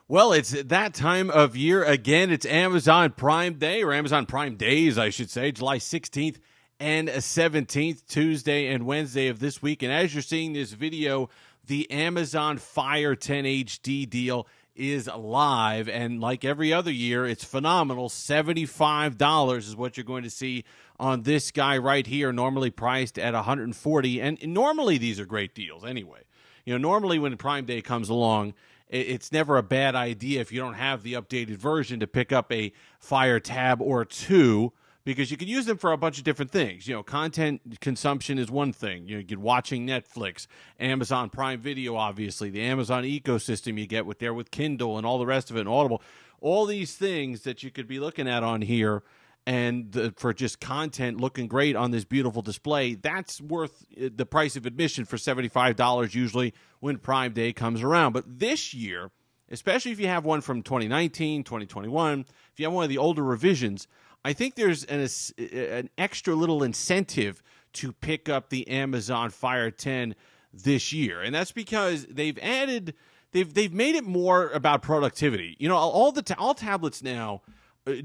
Well, it's that time of year again. It's Amazon Prime Day, or Amazon Prime Days, I should say, July 16th and 17th, Tuesday and Wednesday of this week. And as you're seeing this video, the Amazon Fire 10 HD deal is live. And like every other year, it's phenomenal. $75 is what you're going to see on this guy right here, normally priced at $140. And normally these are great deals anyway. Normally when Prime Day comes along, it's never a bad idea if you don't have the updated version to pick up a Fire tab or two, because you can use them for a bunch of different things. Content consumption is one thing. You get watching Netflix, Amazon Prime Video, obviously, the Amazon ecosystem you get with Kindle and all the rest of it, and Audible. All these things that you could be looking at on here, and for just content looking great on this beautiful display, that's worth the price of admission for $75 usually when Prime Day comes around. But this year, especially if you have one from 2019, 2021, if you have one of the older revisions, I think there's an extra little incentive to pick up the Amazon Fire 10 this year. And that's because they've made it more about productivity. All tablets now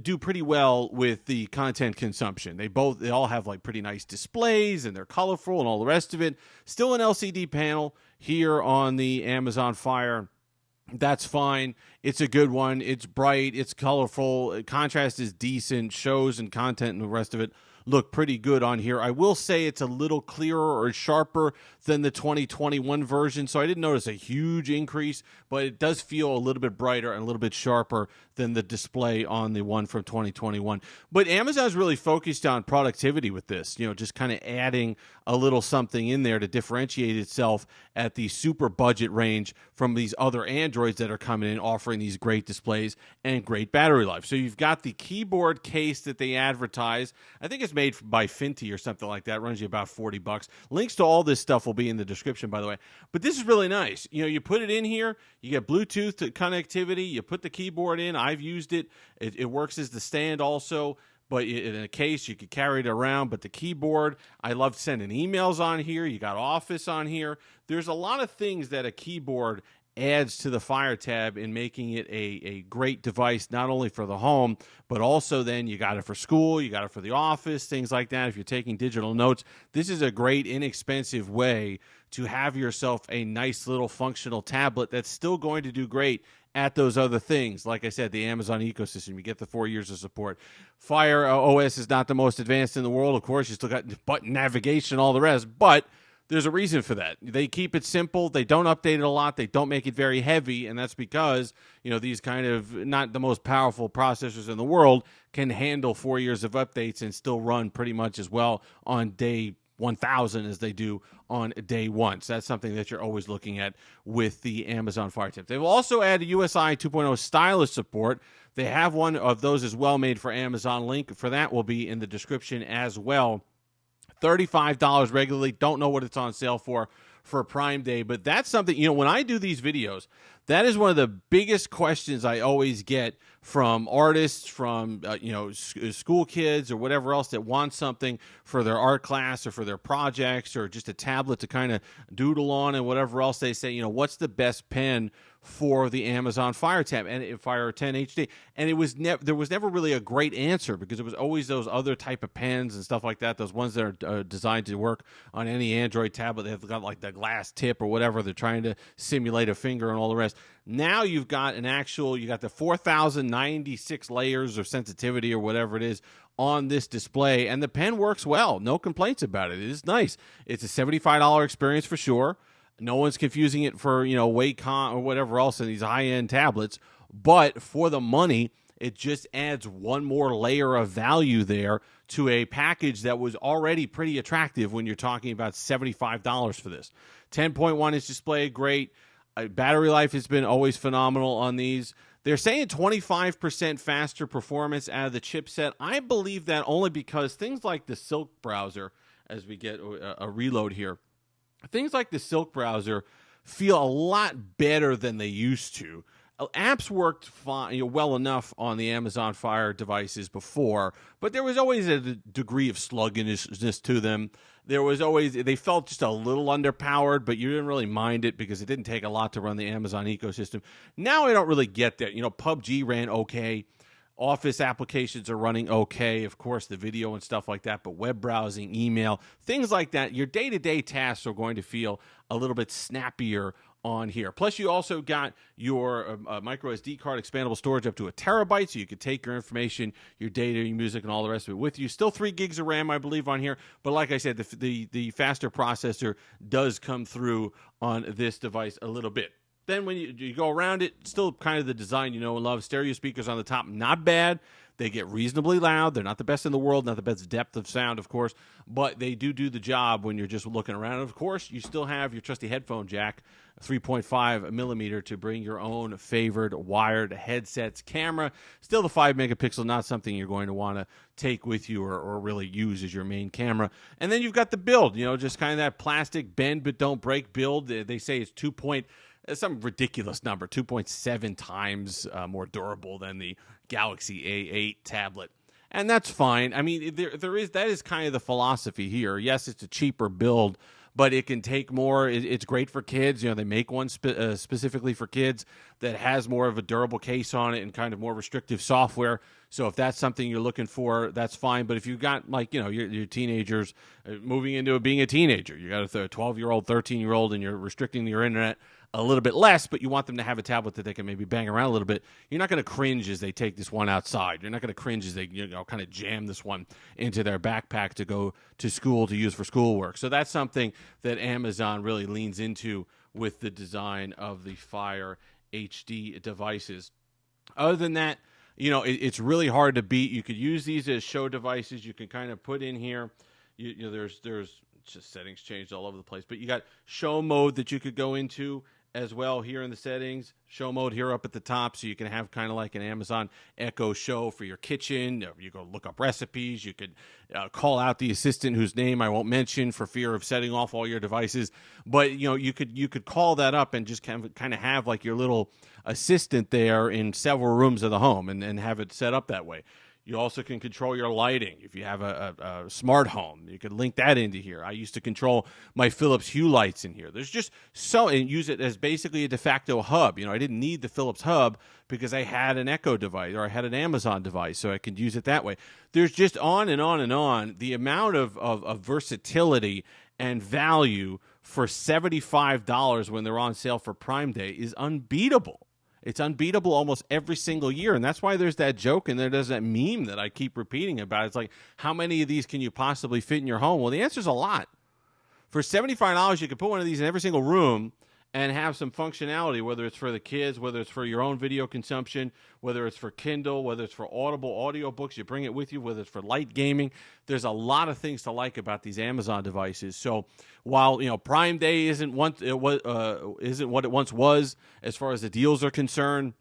do pretty well with the content consumption. They all have like pretty nice displays, and they're colorful and all the rest of it. Still an LCD panel here on the Amazon Fire. That's fine. It's a good one. It's bright. It's colorful. Contrast is decent. Shows and content and the rest of it look pretty good on here. I will say it's a little clearer or sharper than the 2021 version, so I didn't notice a huge increase, but it does feel a little bit brighter and a little bit sharper than the display on the one from 2021. But Amazon's really focused on productivity with this, just kind of adding a little something in there to differentiate itself at the super budget range from these other Androids that are coming in offering these great displays and great battery life. So you've got the keyboard case that they advertise. I think it's made by Finty or something like that. It runs you about $40. Links to all this stuff will be in the description, by the way. But this is really nice. You put it in here, you get Bluetooth connectivity, you put the keyboard in. I've used it. It works as the stand also, but in a case you could carry it around. But the keyboard, I love sending emails on here. You got Office on here. There's a lot of things that a keyboard adds to the Fire tab in making it a great device, not only for the home, but also then you got it for school, you got it for the office, things like that. If you're taking digital notes, this is a great, inexpensive way to have yourself a nice little functional tablet that's still going to do great at those other things. Like I said, the Amazon ecosystem, you get the 4 years of support. Fire OS is not the most advanced in the world. Of course, you still got button navigation, all the rest, but there's a reason for that. They keep it simple. They don't update it a lot. They don't make it very heavy, and that's because, these kind of not the most powerful processors in the world can handle 4 years of updates and still run pretty much as well on day 1,000 as they do on day one. So that's something that you're always looking at with the Amazon Fire Tip. They've also added USI 2.0 stylus support. They have one of those as well made for Amazon. Link for that will be in the description as well. $35 regularly. Don't know what it's on sale for Prime Day, but that's something, when I do these videos, that is one of the biggest questions I always get from artists, from school kids or whatever else that want something for their art class or for their projects or just a tablet to kind of doodle on and whatever else. They say, what's the best pen for the Amazon Fire tab and Fire 10 HD? And there was never really a great answer, because it was always those other type of pens and stuff like that, those ones that are designed to work on any Android tablet. They've got like the glass tip or whatever. They're trying to simulate a finger and all the rest. Now you got the 4,096 layers of sensitivity or whatever it is on this display, and the pen works well. No complaints about it. It is nice. It's a $75 experience for sure. No one's confusing it for, Wacom or whatever else in these high-end tablets. But for the money, it just adds one more layer of value there to a package that was already pretty attractive when you're talking about $75 for this. 10.1-inch display, great. Battery life has been always phenomenal on these. They're saying 25% faster performance out of the chipset. I believe that only because things like the Silk browser, as we get a reload here, things like the Silk browser feel a lot better than they used to. apps worked fine, well enough on the Amazon Fire devices before, but there was always a degree of sluggishness to them. There was always, they felt just a little underpowered, but you didn't really mind it because it didn't take a lot to run the Amazon ecosystem. Now I don't really get that. PUBG ran okay. Office applications are running okay. Of course, the video and stuff like that, but web browsing, email, things like that, your day-to-day tasks are going to feel a little bit snappier on here. Plus, you also got your micro SD card expandable storage up to 1 terabyte, so you could take your information, your data, your music, and all the rest of it with you. Still 3 gigs of RAM, I believe, on here. But like I said, the faster processor does come through on this device a little bit. Then when you go around it, still kind of the design you know and love. Stereo speakers on the top, not bad. They get reasonably loud. They're not the best in the world, not the best depth of sound, of course, but they do the job when you're just looking around. And of course, you still have your trusty headphone jack, 3.5 millimeter to bring your own favored wired headsets. Camera, still the 5 megapixel, not something you're going to want to take with you or really use as your main camera. And then you've got the build, just kind of that plastic bend but don't break build. They say it's some ridiculous number, 2.7 times more durable than the Galaxy A8 tablet. And that's fine. I mean, that is kind of the philosophy here. Yes, it's a cheaper build, but it can take more. It's great for kids. They make one specifically for kids that has more of a durable case on it and kind of more restrictive software. So if that's something you're looking for, that's fine. But if you've got your teenagers moving into being a teenager, you got a 12-year-old, 13-year-old, and you're restricting your internet a little bit less, but you want them to have a tablet that they can maybe bang around a little bit. You're not going to cringe as they take this one outside. You're not going to cringe as they kind of jam this one into their backpack to go to school to use for schoolwork. So that's something that Amazon really leans into with the design of the Fire HD devices. Other than that, it's really hard to beat. You could use these as show devices. You can kind of put in here, there's just settings changed all over the place, but you got show mode that you could go into as well here in the settings. Show mode here up at the top, so you can have kind of like an Amazon Echo Show for your kitchen. You go look up recipes. You could call out the assistant whose name I won't mention for fear of setting off all your devices. But you could call that up and just kind of have like your little assistant there in several rooms of the home and have it set up that way. You also can control your lighting. If you have a smart home, you could link that into here. I used to control my Philips Hue lights in here. There's just and use it as basically a de facto hub. I didn't need the Philips hub because I had an Echo device or I had an Amazon device, so I could use it that way. There's just on and on and on. The amount of versatility and value for $75 when they're on sale for Prime Day is unbeatable. It's unbeatable almost every single year, and that's why there's that joke and there's that meme that I keep repeating about. It's like, how many of these can you possibly fit in your home? Well, the answer is a lot. For $75, you can put one of these in every single room and have some functionality, whether it's for the kids, whether it's for your own video consumption, whether it's for Kindle, whether it's for Audible audiobooks, you bring it with you, whether it's for light gaming. There's a lot of things to like about these Amazon devices. So while Prime Day isn't what it once was as far as the deals are concerned,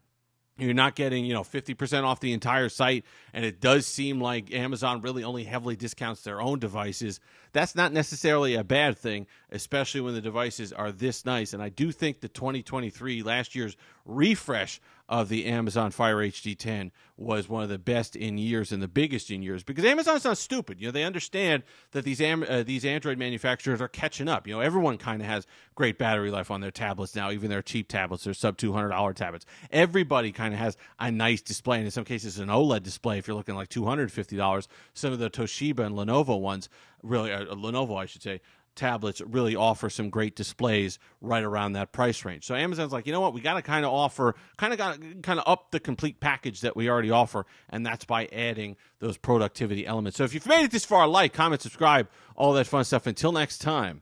you're not getting 50% off the entire site, and it does seem like Amazon really only heavily discounts their own devices. That's not necessarily a bad thing, especially when the devices are this nice. And I do think the 2023, last year's refresh of the Amazon Fire HD 10 was one of the best in years and the biggest in years, because Amazon's not stupid. They understand that these Android manufacturers are catching up. Everyone kind of has great battery life on their tablets now, even their cheap tablets, their sub $200 tablets. Everybody kind of has a nice display, and in some cases an OLED display if you're looking like $250. Some of the Toshiba and Lenovo ones, really, Lenovo I should say, tablets really offer some great displays right around that price range. So Amazon's like, you know what, we got to kind of offer, kind of up the complete package that we already offer, and that's by adding those productivity elements. So if you've made it this far, like, comment, subscribe, all that fun stuff. Until next time,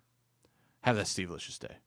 have that Steve-licious day.